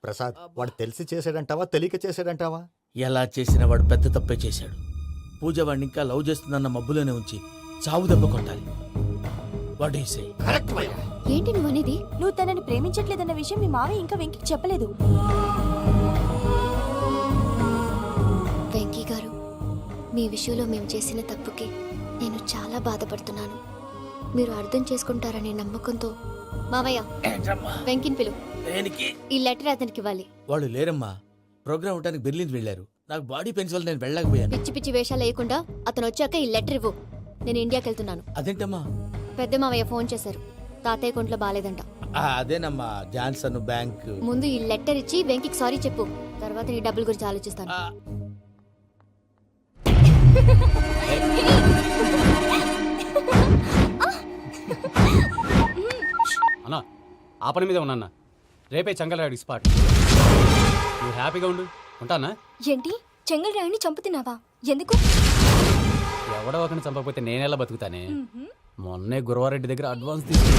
ప్రసాద్, వాడు తెలిసి చేసాడంటావా తెలియక చేసాడంటావా? ఎలా చేసిన వాడు పెద్ద తప్పే చేశాడు. పూజ వాడిని ఇంకా లవ్ చేస్తుందన్న మబ్బులోనే ఉంచి చావు దెబ్బ కొట్టాలి. What you say? కరెక్ట్ భయ్యా. ఏంటి నువ్వు అనేది? నువ్వు తనని ప్రేమించట్లేదన్న విషయం మీ మావయ్య ఇంకా వెంకికి చెప్పలేదు. వెంకీ గారు, మీ విషయంలో మేము చేసిన తప్పుకి నేను చాలా బాధపడుతున్నాను. మీరు అర్థం చేసుకుంటారనే నమ్మకంతో మావయ్య వెంకిని పిలు. ఈ లెటర్ అతనికి ఇవ్వాలి. వాళ్ళు లేరమ్మా, ప్రోగ్రామ్ ఉండడానికి బెర్లిన్ వెళ్ళారు. నాకు బాడీ పెయిన్స్ వల్ల నేను వెళ్ళలేకపోయాను. పిచ్చి పిచ్చి వేషాలు వేయకుండా అతను వచ్చాక ఈ లెటర్ ఇవ్వు. నేను ఇండియాకి వెళ్తున్నాను. అదేంటమ్మా? పెద్ద మావయ్య ఫోన్ చేశారు. తాతయ్య కొంట్లో బాలేదంట. అదేనమ్మా, జాన్సన్ బ్యాంక్. ముందు ఈ లెటర్ ఇచ్చి వెంకికి సారీ చెప్పు. తర్వాత నీ డబ్బుల గురించి ఆలోచిస్తాను. అన్నా ఆ పని మీద ఉన్నా. రేపే చెంగల్రాయుడు స్పాట్. నువ్వు హ్యాపీగా ఉండు. ఉంటానా? ఏంటి, చెంగల్రాయుడిని చంపుతున్నావా? ఎందుకు? ఎవడో ఒకరిని చంపకపోతే నేనెలా బతుకుతానే? మొన్నే గురవారెడ్డి దగ్గర అడ్వాన్స్ తీసుకు.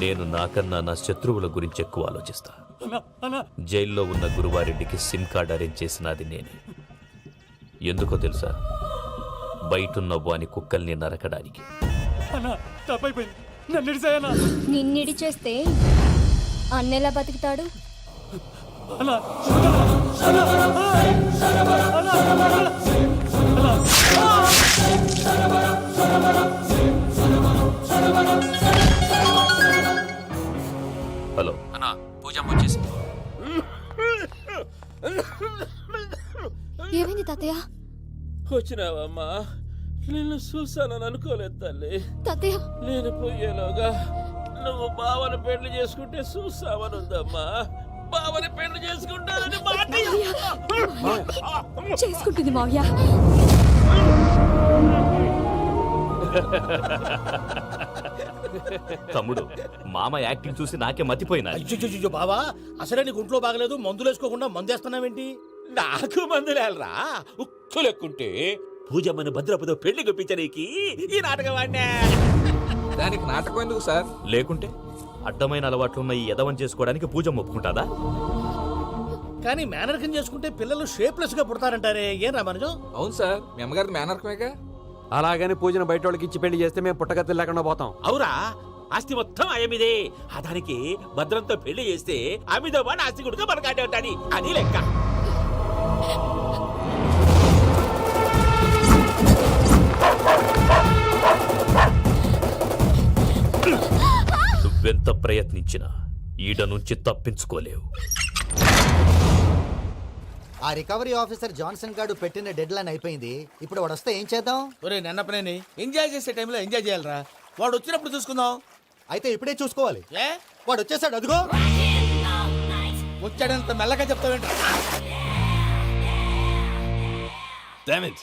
నేను నాకన్నా నా శత్రువుల గురించి ఎక్కువ ఆలోచిస్తా. జైల్లో ఉన్న గురువారెడ్డికి సిమ్ కార్డ్ అరేంజ్ చేసినది నేనే. ఎందుకో తెలుసా? బయటున్న వాని కుక్కల్ని నరకడానికి. నిన్నిడి చేస్తే అన్నెలా బతుకుతాడు? హలో అన్నా, పూజమ్మ వచ్చేసింది. ఏమైంది తాతయ్య? వచ్చినావమ్మా? నిన్ను చూసానని అనుకోలేదు తల్లి. తాతయ్య, నేను పోయేలోగా నువ్వు బావని పెళ్లి చేసుకుంటే చూసావని ఉందమ్మా. బావని పెళ్లి చేసుకుంటానని చేసుకుంటుంది మావయ్య. తమ్ముడు, మామ యాక్టింగ్ చూసి నాకే మతిపోయినా. అయ్యో బావా, అసలే నీకు ఒంట్లో బాగలేదు, మందులు వేసుకోకుండా మందేస్తున్నావేంటి? నాకు మందులేలరా, ఉక్కు లెక్కుంటే పూజమ్మని భద్రపదో పెళ్లి గుప్పించడానికి ఈ నాటకం వాడినా. దానికి నాటకం ఎందుకు సార్? లేకుంటే అడ్డమైన అలవాట్లున్న ఈ యదవం చేసుకోవడానికి పూజ ఒప్పుకుంటాదా? కానీ మేనర్కం చేసుకుంటే పిల్లలు షేప్లెస్ గా పుడతారంటారే, ఏం రామానుజం? అవును సార్, మీ అమ్మగారిది మేనర్కమేగా. అలాగని పూజను బయట వాళ్ళకి ఇచ్చి పెళ్లి చేస్తే మేము పుట్టగతులు లేకుండా పోతాం. అవురా, ఆస్తి మొత్తం ఆయమిదే. ఆ దానికి భద్రంతో పెళ్లి చేస్తే ఆమెతో పాటు ఆస్తి గుడుక మనకాడే ఉంటాని, అది లెక్క. నువ్వెంత ప్రయత్నించినా ఈడ నుంచి తప్పించుకోలేవు. ఆ రికవరీ ఆఫీసర్ జాన్సన్ గారు పెట్టిన డెడ్ లైన్ అయిపోయింది. ఇప్పుడు వాడు వస్తే ఏం చేద్దాం? ఒరే నన్నపనేని, ఎంజాయ్ చేసే టైంలో ఎంజాయ్ చేయాలరా. వాడు వచ్చినప్పుడు చూసుకుందాం. అయితే ఇప్పుడే చూసుకోవాలి. ఏ వాడు వచ్చేసాడు, అదిగో. వచ్చాడంత మెల్లగా చెప్తావేంటి? Damn it.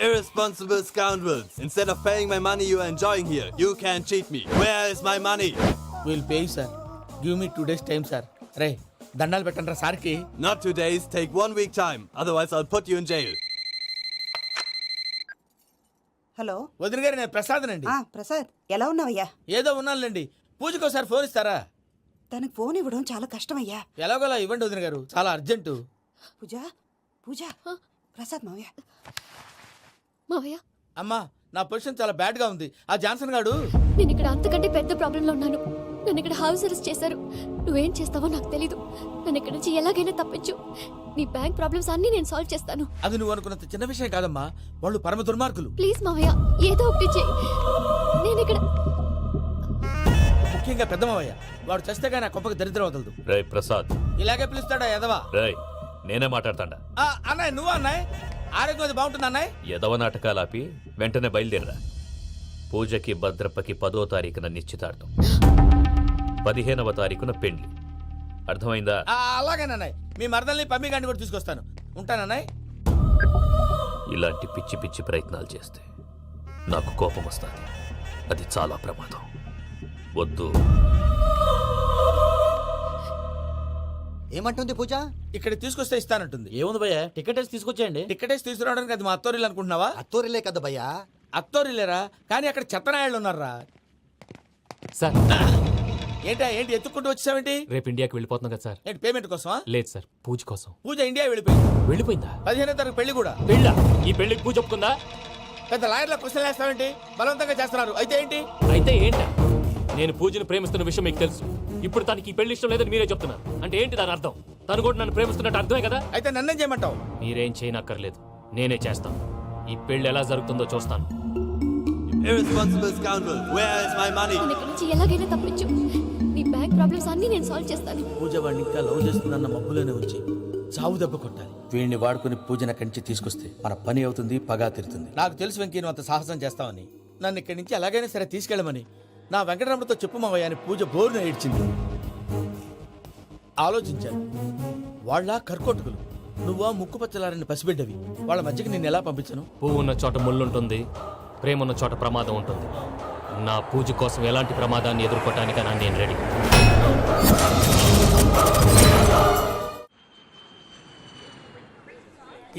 Irresponsible scoundrels. Instead of paying my money you are enjoying here, you can't cheat me. Where is my money? Will pay sir. Give me 2 days time sir. రే దండాలు పెట్టండి రా సార్కి. Not 2 days, take 1 week time. Otherwise I'll put you in jail. Hello వదిన గారు, నేను ప్రసాదనండి. ప్రసాద్, ఎలా ఉన్నావయ్యా? ఏదో ఉన్నానులేండి. పూజకి ఒకసారి ఫోన్ ఇస్తారా? తనకు ఫోన్ ఇవ్వడం చాలా కష్టమయ్యా. ఎలాగోలా ఇవ్వండి వదిన గారు, చాలా అర్జెంటు. పూజ పూజ, ప్రసాద్ మావయ్య. మావయ్య, అమ్మా, నా పొజిషన్ చాలా బ్యాడ్ గా ఉంది. ఆ జాన్సన్ గాడు. నేను ఇక్కడ అంతకంటే పెద్ద ప్రాబ్లంలో ఉన్నాను. నన్ను ఇక్కడ హౌస్ అరెస్ట్ చేశారు. నువ్వేం చేస్తావో నాకు తెలీదు. నన్ను ఇక్కడ నుంచి ఎలాగైనా తప్పించు. నీ బ్యాంక్ ప్రాబ్లమ్స్ అన్ని నేను సాల్వ్ చేస్తాను. అది నువ్వు అనుకున్నంత చిన్న విషయం కాదమ్మా. వాళ్ళు పరమ దుర్మార్గులు. ప్లీజ్ మావయ్య, ఏదో ఒకటి చెయ్యి. నేను ఇక్కడ ఓకే ముఖ్యంగా పెద్దమావయ్య. వాడు చస్తే కానీ ఆ కుప్పకి దరిద్రం వదలదు. రేయ్ ప్రసాద్, ఇలాగే పిలుస్తాడా ఎదవా? రేయ్ నేనే మాట్లాడతాడా? అన్నయ్య నువ్వు అన్నాయ్, ఆరోగ్యం అది బాగుంటుంది అన్నాయ్. ఎదవ నాటకాలు ఆపి వెంటనే బయలుదేరరా. పూజకి భద్రప్పకి 10వ తారీఖున నిశ్చితార్థం, 15వ తారీఖున పెండ్లి. అర్థమైందా? అలాగేనన్నాయ్. మీ మరదల్ని పమ్మి గాండి కూడా తీసుకొస్తాను. ఉంటానన్నాయ్. ఇలాంటి పిచ్చి పిచ్చి ప్రయత్నాలు చేస్తే నాకు కోపం వస్తుంది. అది చాలా ప్రమాదం. వద్దు. ఏమంటుంది పూజ? ఇక్కడ తీసుకొస్తే ఇస్తానంటుంది. ఏముంది భయ్య, టికెట్ వేసి తీసుకొచ్చేయండి. టికెటేసి తీసుకురావడానికి అది మా అత్తోరిల్లు అనుకుంటున్నావా? అత్తూరిలే కదా భయ్యా. అత్తోరిల్లేరా, కానీ అక్కడ చెత్తనాయాళ్ళు ఉన్నారా. సార్ ఏంటి ఎత్తుక్కుంటూ వచ్చావేంటి? రేపు ఇండియాకి వెళ్ళిపోతున్నాం కదా సార్. ఏంటి పేమెంట్ కోసమా? లేదు సార్, పూజ కోసం. పూజ ఇండియా వెళ్ళిపోయింది. వెళ్ళిపోయిందా? 15వ తారీఖు పెళ్లి కూడా. పెళ్ళా? ఈ పెళ్లికి పూజ ఒప్పుకుందా? పెద్ద లాయర్ల క్వశ్చన్ వేస్తావేంటి? బలవంతంగా చేస్తున్నారు. అయితే ఏంటి? అయితే ఏంటా? నేను పూజను ప్రేమిస్తున్న విషయం మీకు తెలుసు. ఇప్పుడు తనకి ఈ పెళ్లి ఇష్టం లేదని మీరే చెప్తున్నారు. అంటే ఏంటి దాని అర్థం? తను కూడా నన్ను ప్రేమిస్తున్నట్టు అర్థమే కదా? అయితే నన్నేం చేయమంటావు? మీరేం చేయనక్కర్లేదు, నేనే చేస్తాను. ఈ పెళ్లి ఎలా జరుగుతుందో చూస్తాను. Irresponsible scoundrel, where is my money? నన్ను ఇక్కడి నుంచి ఎలాగైనా తప్పించు. నీ బ్యాంక్ ప్రాబ్లమ్స్ అన్ని నేను సాల్వ్ చేస్తాను. పూజ వాడిని ఇంకా లవ్ చేస్తుందన్న మబ్బులోనే ఉంచి చావు దెబ్బ కొట్టాలి. వీడిని వాడుకుని పూజన కంచి తీసుకొస్తే మన పని అవుతుంది, పగా తీరుతుంది. నాకు తెలుసు వెంకీ నువ్వు అంత సాహసం చేస్తావని. నన్ను ఇక్కడి నుంచి ఎలాగైనా సరే తీసుకెళ్ళమని నా వెంకటరమణతో చెప్పు మావయ్య అని పూజ బోరున ఏడ్చింది. ఆలోచించాను. వాళ్ళ కర్కోటకులు, నువ్వా ముక్కుపచ్చలారని పసిబిడ్డవి. వాళ్ళ మధ్యకి నేను ఎలా పంపించను? పువ్వు ఉన్న చోట ముళ్ళుంటుంది, ప్రేమ ఉన్న చోట ప్రమాదం ఉంటుంది. నా పూజ కోసం ఎలాంటి ప్రమాదాన్ని ఎదుర్కోవటానికైనా నేను రెడీ.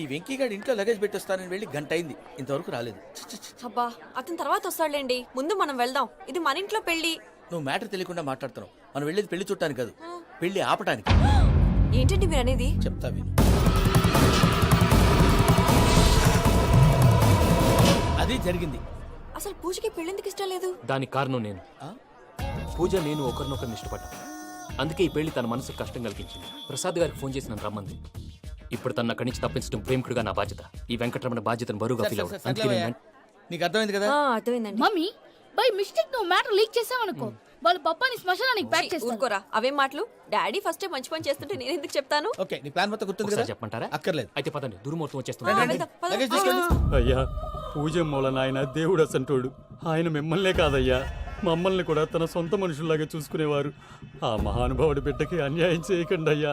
ఈ వెంకీగాడి ఇంట్లో లగేజ్ పెట్టొస్తానని వెళ్ళి గంట అయింది, ఇంతవరకు రాలేదు. అబ్బా అతని తర్వాత వస్తాడులేండి, ముందు మనం వెళ్దాం. ఇది మన ఇంట్లో పెళ్లి. నువ్వు మ్యాటర్ తెలియకుండా మాట్లాడుతున్నావు. మనం వెళ్ళేది పెళ్లి చుట్టానికి కాదు, పెళ్లి ఆపటానికి. ఏంటండి మీరు అనేది? చెప్తా విను. అది జరిగింది. అసలు పూజకి పెళ్ళెందుకు ఇష్టం లేదు? దానికి కారణం నేను. పూజ నేను ఒకరినొకరిని ఇష్టపడ్డా. అందుకే ఈ పెళ్లి తన మనసుకు కష్టం కలిగించింది. ప్రసాద్ గారికి ఫోన్ చేసి నన్ను రమ్మంది. ఇప్పుడు తన అక్కడి నుంచి తప్పించడం ప్రేమికుడుగా నా బాధ్యత. ఈ వెంకటరమణ బాధ్యతను బరువుగా ఫీల్ అవ్వడం. అందుకే నేను నీకు అర్థమైంది కదా? అర్థమైందండి. మమ్మీ బై మిస్టేక్ నువ్వు మ్యాటర్ లీక్ చేసావనుకో, వాళ్ళు పప్పాని శ్మశానానికి ప్యాక్ చేస్తారు. ఊరుకోరా, అవే మాటలు. డాడీ ఫస్ట్ మంచి పని చేస్తుంటే నేను ఎందుకు చెప్తాను? ఓకే, నీ ప్లాన్ మొత్తం గుర్తుంది కదా? ఒకసారి చెప్పమంటారా? అక్కర్లేదు. అయితే పదండి, దుర్ముహూర్తం రండి, వచ్చేస్తుంది. రండి. వెళ్దాం, పద. లగేజ్ తీసుకోండి. అయ్యా, పూజ మూలన ఆయన దేవుడు అసంటోడు. ఆయన మిమ్మల్నే కాదయ్యా, మమ్మల్ని కూడా తన సొంత మనుషుల్లాగా చూసుకునేవారు. ఆ మహానుభావుడి బిడ్డకి అన్యాయం చేయకండి అయ్యా.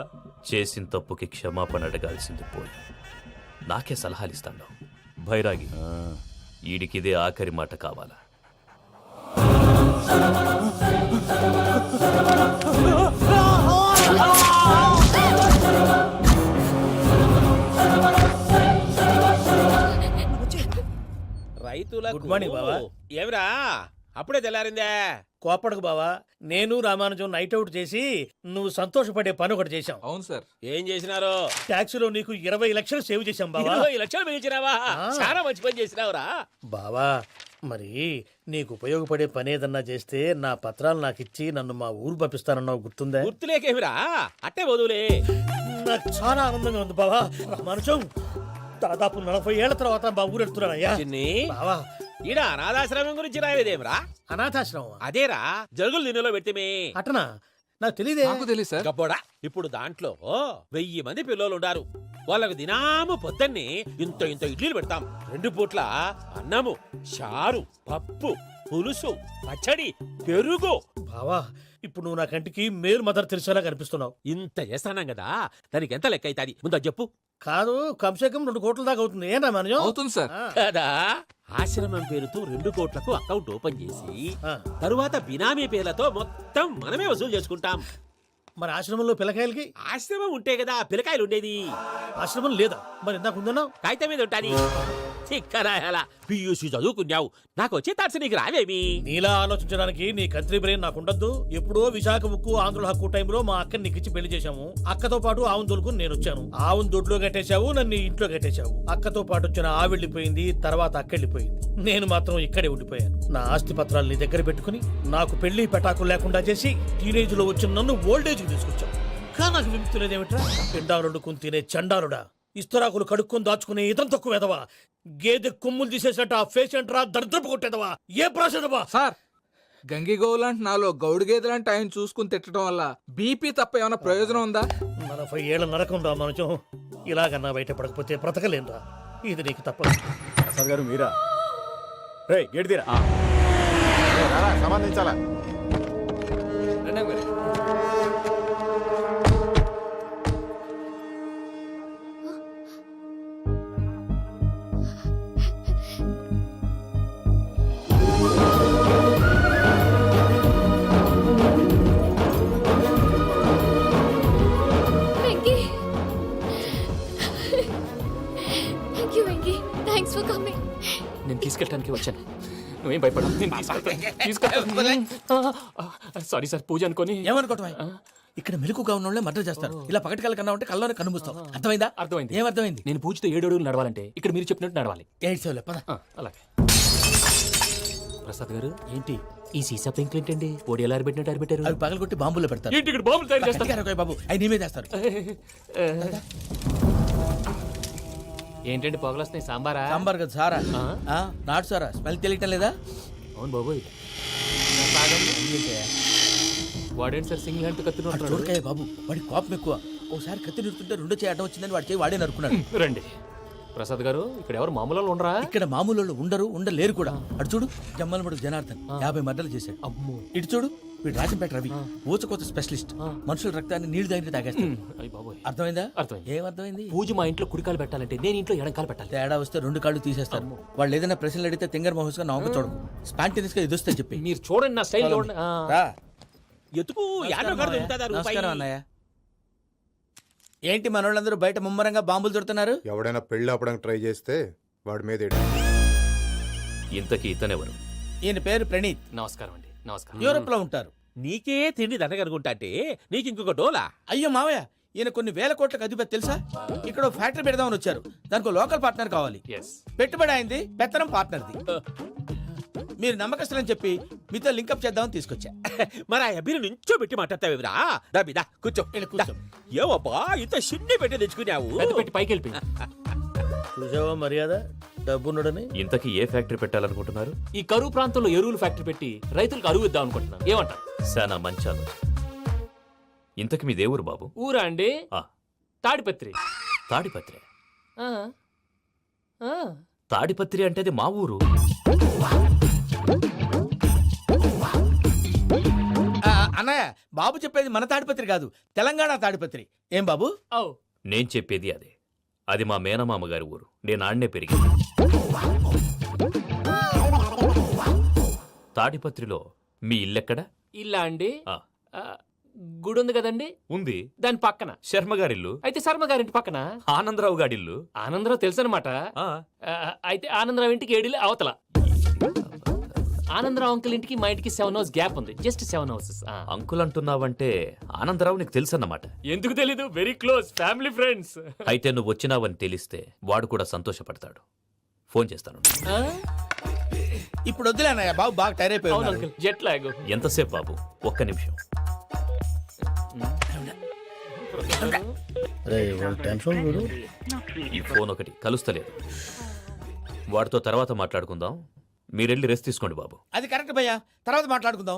చేసిన తప్పుకి క్షమాపణ అడగాల్సింది పోయి నాకే సలహాలు ఇస్తాను. భైరాగి, ఈడికిదే ఆఖరి మాట కావాలా? రైతులకు గుడ్ మార్నింగ్ బావా. ఏమిరా అప్పుడే తెల్లారిందే? కోపడకు బావా, నేను రామానుజం నైట్ అవుట్ చేసి నువ్వు సంతోషపడే పని ఒకటి చేశాం. అవును సార్. ఏం చేసినారు? ట్యాక్సీలో నీకు 20 లక్షలు సేవ్ చేశాం బావా. 20 లక్షలు మిగిల్చినావా? చాలా మంచి పని చేసినావురా. బావా, మరి నీకు ఉపయోగపడే పని ఏదన్నా చేస్తే నా పత్రాలు నాకు ఇచ్చి నన్ను మా ఊరు పంపిస్తానన్నావు, గుర్తుందా? గుర్తులేకేమిరా, అట్టే వదులే. నాకు చాలా ఆనందంగా ఉంది బావా. రామానుజం, దాదాపు 40 ఏళ్ల తర్వాత మా ఊరు వెళ్తున్నానయ్యా. చిన్ని, బావా, ఈడ అనాథాశ్రమం గురించి రాయలేదేమిరా? అనాథాశ్రమం అదేరా, జరుగులు దీనిలో పెట్టిమే. అటనా? నాకు తెలియదే. నాకు తెలియదు సార్. గబ్బోడా, ఇప్పుడు దాంట్లో 1000 మంది పిల్లలు ఉండారు. వాళ్ళకు దినాము పొద్దున్నే ఇంత ఇంత ఇడ్లీలు పెడతాం. 2 పూట్ల అన్నము, చారు, పప్పు, పులుసు, పచ్చడి, పెరుగు. బావా, ఇప్పుడు నువ్వు నా కంటికి మేరు మదర్ తెలిసేలా కనిపిస్తున్నావు. ఇంత చేస్తానం కదా, దానికి ఎంత లెక్క అవుతుంది ముందు చెప్పు. కాదు, కమ్సే కమ్ 2 కోట్ల దాకా అవుతుంది. ఏం రామానుజం? అవుతుంది సార్. కదా, ఆశ్రమం పేరుతో 2 కోట్లకు అకౌంట్ ఓపెన్ చేసి ఆ. తరువాత బినామీ పేర్లతో మొత్తం మనమే వసూలు చేసుకుంటాం. మరి ఆశ్రమంలో పిల్లకాయలకి? ఆశ్రమం ఉంటే కదా పిల్లకాయలు ఉండేది. ఆశ్రమం లేదా? మరి ఇందాక ఉందన్నావు. కాగితం మీద ఉంటాది. చిక్కరాయాల పియూసీ చదువుకున్నావు, నాకు వచ్చే తాట్స్ నీకు రావేమి? నీలా ఆలోచించడానికి నీ కంట్రీ బ్రెయిన్ నాకు ఉండద్దు. ఎప్పుడో విశాఖ ఉక్కు ఆంధ్రుల హక్కు టైంలో మా అక్కని నీకిచ్చి పెళ్లి చేశాము. అక్కతో పాటు ఆవును దొడుకుని నేను వచ్చాను. ఆవును దొడ్లో కట్టేశావు, నన్ను ఇంట్లో కట్టేశావు. అక్కతో పాటు వచ్చిన ఆవు వెళ్ళిపోయింది, తర్వాత అక్క వెళ్ళిపోయింది. నేను మాత్రం ఇక్కడే ఉండిపోయాను. నా ఆస్తి పత్రాలు నీ దగ్గర పెట్టుకుని నాకు పెళ్లి పెటాకులు లేకుండా చేసి టీనేజ్ లో వచ్చిన నన్ను ఓల్డేజ్ కి తీసుకొచ్చావు. కానీ నాకు విముక్తి లేదేమిట్రా? పిండారుడుకుని తినే చండారుడా, ఇస్తరాకులు కడుక్కొని దాచుకునే ఇతం తక్కువ ఎదవా, గేదె కొమ్ములు తీసేసట ఆ పేషెంట్ రా దరిద్రపు కొట్టేదవా, ఏ ప్రాసెదవా? సార్ గంగిగోవులాంటి నాలో గౌడు గేదెలాంటి ఆయన చూసుకుని తిట్టడం వల్ల బీపీ తప్ప ఏమైనా ప్రయోజనం ఉందా? 40 ఏళ్ళ నరకం రా మనుషం. ఇలాగన్నా బయట పడకపోతే బ్రతకలేనురా. ఇది నీకు తప్పదు. ప్రసాద్ గారు మీరా? రే గేట్ తీరా. సంబంధించాలా? Venky thank you Venky, thanks for coming. నేను తీసుకెళ్ళడానికి వచ్చాను. నువ్వేం భయపడవు. నేను సారీ సార్, పూజ అనుకొని. ఏమనుకోవటం? ఇక్కడ మెలకుగా ఉన్న వాళ్ళే మర్డర్ చేస్తారు. ఇలా పగటి కళ్ళ కన్నా ఉంటే కళ్ళలోనే కనుమూస్తావు. అర్థమైందా? అర్థమైంది. ఏమర్థమైంది? నేను పూజతో 7 అడుగులు నడవాలంటే ఇక్కడ మీరు చెప్పినట్టు నడవాలి. ఏడ్చేవులే పద. అలాగే. ప్రసాద్ గారు, ఏంటి ఈ సీసా పెంకులు ఏంటండి? పొడి ఎలా అరబెట్టినట్టు అరబెట్టారు? అవి పగలగొట్టి బాంబులో పెడతారు. ఏంటి ఇక్కడ బాంబులు తయారు చేస్తారు? గట్టిగా అరవై బాబు, అవి నీవే చేస్తారు. ఏంటండి పొగలొస్తున్నాయి? సాంబారా? సాంబార్ కదా సారా. నాటు సారా. స్మెల్ తెలియటం లేదా? అవును బాబోయ్. వాడేంటి సార్ సింగిల్ హ్యాండ్ కత్తి నరుకుతున్నాడు? చూడకాయ బాబు, వాడి కోపం ఎక్కువ. ఒకసారి కత్తి నిరుతుంటే రెండో చేయి అడ్డం వచ్చిందని వాడి చేయి వాడే నరుకున్నాడు. రండి ప్రసాద్ గారు, ఇక్కడ ఎవరు మామూలు వాళ్ళు ఉండరా? ఇక్కడ మామూలు వాళ్ళు ఉండరు, ఉండలేరు కూడా. అటు చూడు, జమ్మలమడుగు జనార్దన్ 50 మర్డర్లు చేశాడు. అమ్మో. ఇటు చూడు, వీడు రాజంపేట రవి ఊచకోత స్పెషలిస్ట్. మనుషుల రక్తాన్ని నీళ్లు దగ్గర తాగేస్తాడు. అయ్య బాబోయ్. అర్థమైందా? అర్థమైంది. ఏమర్థమైంది? పూజ మా ఇంట్లో కుడికాలు పెట్టాలంటే నేను ఇంట్లో ఎడంకాలు పెట్టాలి. తేడా వస్తే 2 కాళ్ళు తీసేస్తారు. వాళ్ళు ఏదైనా ప్రశ్నలు అడిగితే తింగర్ మహోస్ గా నవ్వు చూడకు. స్పాంటినియస్ గా ఎదుస్తా చెప్పి. మీరు చూడండి నా స్టైల్ చూడండి. రా. ఎతుకు యాడో కాడ దొరుకుతుందా రూపాయి? నమస్కారం అన్నయ్య. ఏంటి మనోళ్ళందరూ బయట ముమ్మరంగా బాంబులు దొరుకుతున్నారు? ఎవడైనా పెళ్లి ఆపడానికి ట్రై చేస్తే వాడి మీద ఎడి. ఇంతకీ ఇతనెవరు? ఈయన పేరు ప్రణీత్. నమస్కారం అండి. నమస్కారం. యూరోప్ లో ఉంటారు. నీకే తిండి దండగనుకుంటా అంటే నీకు ఇంకొక డోలా? అయ్యో మావయ్య, ఈయన కొన్ని వేల కోట్లకు అధిపతి తెలుసా? ఇక్కడ ఓ ఫ్యాక్టరీ పెడదామని వచ్చారు. దానికి లోకల్ పార్ట్నర్ కావాలి. ఎస్. పెట్టుబడి అయింది, పెత్తనం పార్ట్నర్ది. మీరు నమ్మకస్తులని చెప్పి మీతో లింకప్ చేద్దామని తీసుకొచ్చా. మరి ఆ అబ్బిని నుంచో పెట్టి మాట్లాడతావేమిరా? దా కూర్చో. కూర్చో. ఏవబ్బా ఇంత సిన్ని పెట్టి తెచ్చుకున్నావు? పెద్ద పెట్టి పైకి వెళ్ళిపోయింది. చూసావా మర్యాద, డబ్బున్నడని. ఇంతకీ ఏ ఫ్యాక్టరీ పెట్టాలనుకుంటున్నారు? ఈ కరువు ప్రాంతంలో ఎరువులు ఫ్యాక్టరీ పెట్టి రైతులకు అరువు ఇద్దాం అనుకుంటున్నాను. ఏమంటారు? శానా మంచి ఆలోచన. ఇంతకి మీ దేవురు బాబు? ఊరా అండి? ఆ. తాడిపత్రి. తాడిపత్రి? ఆ. ఆ. తాడిపత్రి అంటే అది మా ఊరు. అన్నయ్య, బాబు చెప్పేది మన తాడిపత్రి కాదు, తెలంగాణ తాడిపత్రి. ఏం బాబు? ఓ. నేను చెప్పేది అదే. అది మా మేనమామ గారి ఊరు. నేను ఆడనే పెరిగింది. తాడిపత్రిలో మీ ఇల్లెక్కడ? ఇల్లా అండి? ఆ. ఆ, గుడి ఉంది కదండి, ఉంది. దాని పక్కన. శర్మ గారిల్లు? అయితే శర్మ గారింటి పక్కన. ఆనందరావు గారిల్లు? ఆనందరావు తెలుసు అనమాట. ఆ. అయితే ఆనందరావు ఇంటికి 7 అవతల. ఆనందరావు అంకుల్ ఇంటికి మా ఇంటికి 7 హౌస్ గ్యాప్ ఉంది. Just 7 houses. అంకుల్ అంటున్నావంటే ఆనందరావు నీకు తెలుసన్నమాట. ఎందుకు తెలీదు? Very close family friends. అయితే నువ్వు వచ్చినావని తెలిస్తే వాడు కూడా సంతోషపడతాడు. ఫోన్ చేస్తాను. ఇప్పుడు వద్దులే అన్నయ్య, బాబు బాగా టైర్ అవును అయిపోయి. Uncle, jet lag. ఎంతసేపు బాబు? ఒక్క నిమిషం. ఈ ఫోన్ ఒకటి కలుస్తలేదు. వాడితో తర్వాత మాట్లాడుకుందాం. మీరెళ్ళి రెస్ట్ తీసుకోండి బాబు. అది కరెక్ట్ భయ్యా, తర్వాత మాట్లాడుకుందాం.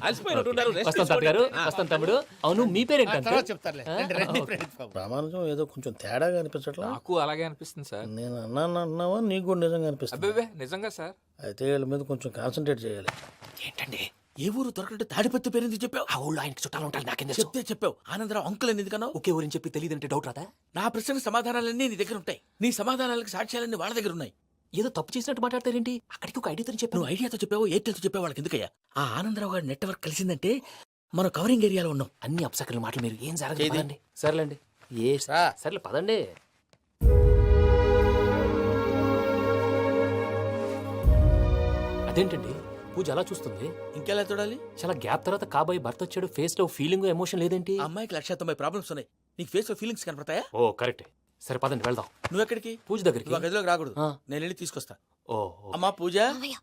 అలసిపోయినట్టున్నారు. రెస్ట్ వస్తాం తాత గారు. వస్తాం తమ్ముడు. అవును, మీ పేరేంటి తర్వాత అంకుల్? చెప్తారులే. రండి, రండి, ప్రణీత్ బాబు. ప్రామాణికం ఏదో కొంచెం తేడాగా అనిపించట్లా? నాకు అలాగే అనిపిస్తుంది సార్. నేను అన్నావా నీకు కూడా నిజంగా అనిపిస్తుంది? అబ్బే నిజంగా సార్. అయితే వీళ్ళ మీద కొంచెం కాన్సన్ట్రేట్ చేయాలి. ఏంటండి? ఏ ఊరు దొరకట్టు తాడిపత్రి పేరు ఎందుకు చెప్పావు? ఆ ఊళ్ళో ఆయనకి చుట్టాలు ఉంటారు. నాకేం చెప్తే చెప్పావు. ఆనందరావు అంకుల్ అని ఎందుకన్నావు? ఒకే ఊరిని చెప్పి తెలియదంటే డౌట్ రాదా? నా ప్రశ్నకు సమాధానాలన్నీ నీ దగ్గర ఉంటాయి. నీ సమాధానాలకు సాక్ష్యాలన్నీ వాళ్ళ దగ్గర ఉన్నాయి. ఏదో తప్పు చేసినట్టు మాట్లాడతారేంటి? అక్కడికి ఒక ఐడియాతో చెప్పు. నువ్వు ఐడియాతో చెప్పావు, ఎయిర్టెల్తో చెప్పావు, వాళ్ళకి ఎందుకయ్యా? ఆ ఆనందరావు గారి నెట్వర్క్ కలిసిందంటే మనం కవరింగ్ ఏరియాలో ఉన్నాం. అన్ని అప్సకర్ల మాటలు మీరు ఏం జరగదు. ఏది? పదండి. సర్లేండి. ఏ సర్లే పదండి. అదేంటండి పూజ అలా చూస్తుంది? ఇంకెలా చూడాలి? చాలా గ్యాప్ తర్వాత కాబోయే భర్త వచ్చాడు. ఫేస్ లో ఫీలింగ్ ఎమోషన్ లేదేంటి? ఆ అమ్మాయికి 190 ప్రాబ్లమ్స్ ఉన్నాయి. నీకు ఫేస్ లో ఫీలింగ్స్ కనపడతాయా? ఓ కరెక్ట్. సరే పదండి వెళ్దాం. నువ్వెక్కడికి? పూజ దగ్గరికి. నువ్వు ఆ గదిలోకి రాకూడదు. ఆ. నేను వెళ్ళి తీసుకొస్తా. ఓ అమ్మా పూజ, మావయ్య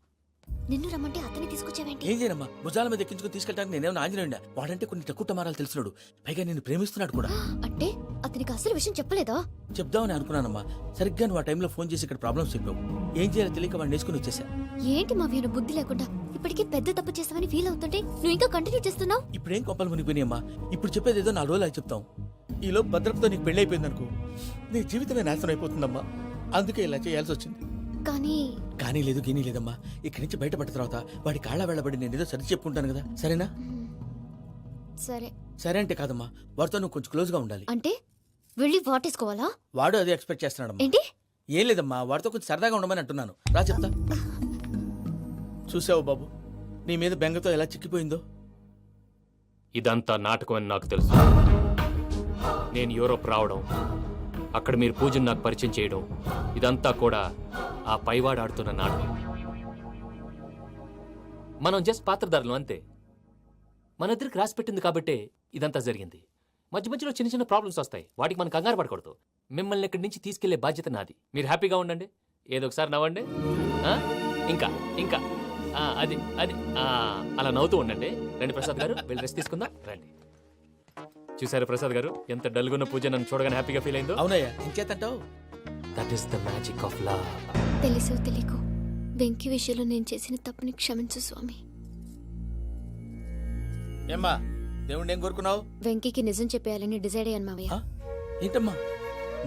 నిన్ను రమ్మంటే అతన్ని తీసుకొచ్చావేంటి? ఏం చేయనమ్మా, భుజాల మీద ఎక్కించుకుని తీసుకెళ్ళడానికి నేనేమన్నా ఆంజనేయుడా? వాడంటే కొన్ని తక్కువ టమారాలు తెలిసినాడు, పైగా నేను ప్రేమిస్తున్నాడు కూడా. అంటే అతనికి అసలు విషయం చెప్పలేదా? చెప్దామని అనుకున్నానమ్మా, సరిగ్గా నువ్వు ఆ టైంలో ఫోన్ చేసి ఇక్కడ ప్రాబ్లమ్స్ చెప్పావు. ఏం చేయాలో తెలియక వాడిని వేసుకుని వచ్చేసా. ఏంటి మావయ్య నువ్వు బుద్ధి లేకుండా ఇప్పటికీ పెద్ద తప్పు చేస్తావని ఫీల్ అవుతుంటే నువ్వు ఇంకా కంటిన్యూ చేస్తున్నావు? ఇప్పుడేం కొప్పలు మునిగిపోయినాయమ్మా, ఇప్పుడు చెప్పేది ఏదో 4 రోజులు చెప్తాం. ఈలో భద్రతతో నీకు పెళ్లి అయిపోయింది అనుకో, నీ జీవితమే నాశనం అయిపోతుందమ్మా. అందుకే ఇలా చేయాల్సి వచ్చింది. కానీ లేదు గీనీ లేదమ్మా, ఇక్కడి నుంచి బయటపడ్డ తర్వాత వాడి కాళ్ళ వెళ్ళబడి నేను ఏదో సరి చెప్పుకుంటాను కదా, సరేనా? సరే. సరే అంటే కాదమ్మా, వాడితో నువ్వు కొంచెం క్లోజ్ గా ఉండాలి. అంటే వెళ్ళి వాటేసుకోవాలా? వాడు అదే ఎక్స్పెక్ట్ చేస్తున్నాడమ్మా. ఏంటి? ఏం లేదమ్మా, వాడితో కొంచెం సరదాగా ఉండమని అంటున్నాను. రా చెప్తా. చూసావు బాబు, నీ మీద బెంగతో ఎలా చిక్కిపోయిందో. ఇదంతా నాటకం అని నాకు తెలుసు. నేను యూరోప్ రావడం, అక్కడ మీరు పూజను నాకు పరిచయం చేయడం, ఇదంతా కూడా ఆ పైవాడు ఆడుతున్న నాటకం. మనం జస్ట్ పాత్రధారులు అంతే. మన ఇద్దరికి రాసి పెట్టింది కాబట్టే ఇదంతా జరిగింది. మధ్య మధ్యలో చిన్న చిన్న ప్రాబ్లమ్స్ వస్తాయి, వాటికి మనం కంగారు పడకూడదు. మిమ్మల్ని ఇక్కడి నుంచి తీసుకెళ్లే బాధ్యత నాది. మీరు హ్యాపీగా ఉండండి, ఏదో ఒకసారి నవ్వండి. ఇంకా ఇంకా అది అది అలా నవ్వుతూ ఉండండి. రండి ప్రసాద్ గారు, వెళ్ళి రెస్ట్ తీసుకుందాం. రండి. చూసారు ప్రసాద్ గారు, ఎంత డల్గున్న పూజ నన్ను చూడగానే హ్యాపీగా ఫీల్ అయిందో. అవునయ్యా, ఇంకేతంటావు? That is the magic of love. తెలుసో తెలియకో వెంకీ విషయంలో నేను చేసిన తప్పుని క్షమించు స్వామి. ఏమ్మా, దేవుణ్ణి ఏం కోరుకున్నావు? వెంకీకి నిజం చెప్పేయాలని డిసైడ్ అయ్యాను మావయ్య. ఏంటమ్మా,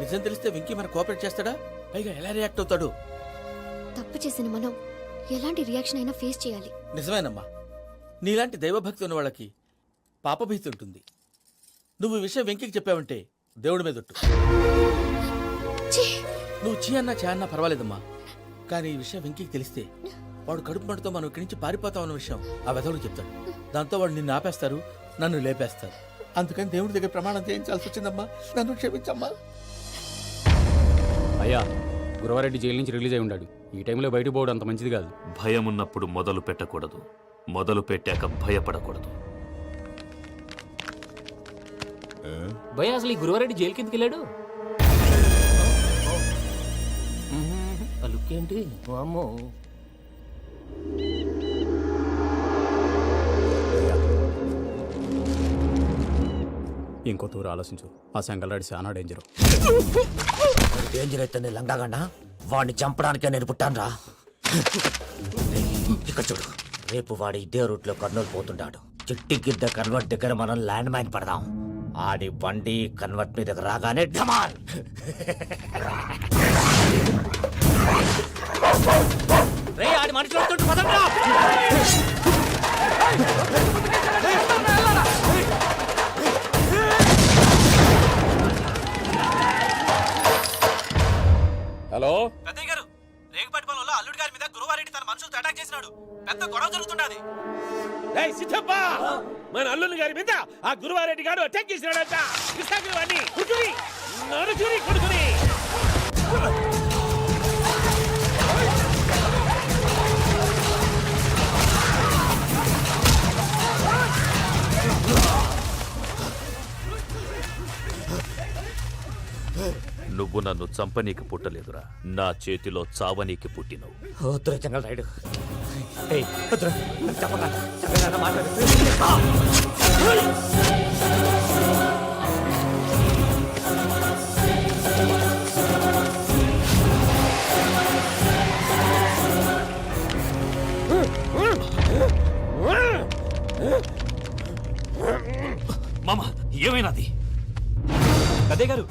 నిజం తెలిస్తే వెంకీ మన కోఆపరేట్ చేస్తాడా? పైగా ఎలా రియాక్ట్ అవుతాడు? తప్పు చేసిన మనం ఎలాంటి రియాక్షన్ అయినా ఫేస్ చేయాలి. నిజమేనమ్మా, నీలాంటి దైవభక్తి ఉన్న వాళ్ళకి పాపభీతి ఉంటుంది. నువ్వు ఈ విషయం వెంకీకి చెప్పావంటే దేవుడి మీద ఒట్టు. నువ్వు చీ అన్నా చే అన్నా పర్వాలేదమ్మా, కానీ ఈ విషయం వెంకీకి తెలిస్తే వాడు కడుపు మంటతో మనం ఇక్కడి నుంచి పారిపోతాం అన్న విషయం ఆ వెధవుడికి చెప్తాడు. దాంతో వాడు నిన్ను ఆపేస్తారు, నన్ను లేపేస్తారు. అందుకని దేవుడి దగ్గర ప్రమాణం చేయించాల్సి వచ్చిందమ్మా, నన్ను క్షమించమ్మా. అయ్యా, గురవారెడ్డి జైలు నుంచి రిలీజ్ అయి ఉన్నాడు. ఈ టైంలో బయటకు పోవడం అంత మంచిది కాదు. భయం ఉన్నప్పుడు మొదలు పెట్టకూడదు, మొదలు పెట్టాక భయపడకూడదు. భయ అసలు ఈ గురువారెడ్డి జైలు కిందకి వెళ్ళాడు. ఆ లుక్ ఏంటి? అమ్మో. ఇంకో తూరు ఆలోచించు. ఆ సంగల్రాడి చాలా డేంజర్. డేంజర్ అయితే లంగాగండా వాడిని చంపడానికే నేను పుట్టాను రా. ఇక్కడ చూడు, రేపు వాడు ఇదే రూట్ లో కర్నూలు పోతుంటాడు. చిట్టి గిద్ద కన్వర్ట్ దగ్గర మనం ల్యాండ్ మైన్ పడదాం. ఆడి బండి కన్వర్ట్ మీద రాగానే ఢమాల్. ఆడి మనుషులు వస్తుంటే పదండ్రా. హలో పెద్దయ్య గారు, రేగుపాటి పొలంలో అల్లుడి గారి మీద గురువారెడ్డి తన మనుషులతో అటాక్ చేసినాడు. పెద్ద గొడవ జరుగుతున్నది. ఏయ్ సిద్ధప్ప, మన అల్లుని గారి మీద ఆ గురువారెడ్డి గారు అటాక్ చేసినాడట. కృష్ణాగిరి వాడిని కుడుకుని నరుచుని కొడుకుని. నువ్వు నన్ను చంపనీకి పుట్టలేదురా, నా చేతిలో చావనీకి పుట్టినవు. రైడు మామ, ఏమైనాది? పెద్దయ్య గారు,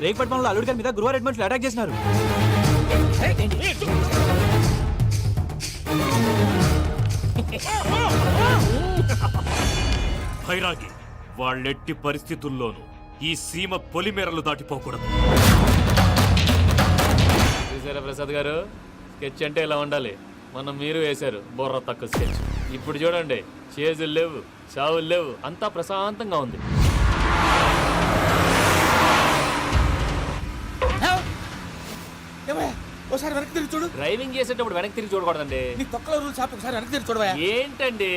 రేగుపాటి పొలంలో అల్లుడి గారి మీద గురువారెడ్డి మనుషులు అటాక్ చేసినారు. భైరాగి, వాళ్ళెట్టి పరిస్థితుల్లోనూ ఈ సీమ పొలిమేరలు దాటిపోకూడదు. చూసారా ప్రసాద్ గారు, స్కెచ్ అంటే ఇలా ఉండాలి. మనం మీరు వేశారు బొర్ర తక్కువ స్కెచ్. ఇప్పుడు చూడండి, చేజులు లేవు, చావులు లేవు, అంతా ప్రశాంతంగా ఉంది. ఒకసారి వెనక్కి తిరిగి చూడు. డ్రైవింగ్ చేసేటప్పుడు వెనక్కి తిరిగి చూడకూడదండి. నీ తొక్కలో రూల్స్ ఒకసారి వెనక్కి తిరిగి చూడవా. ఏంటండి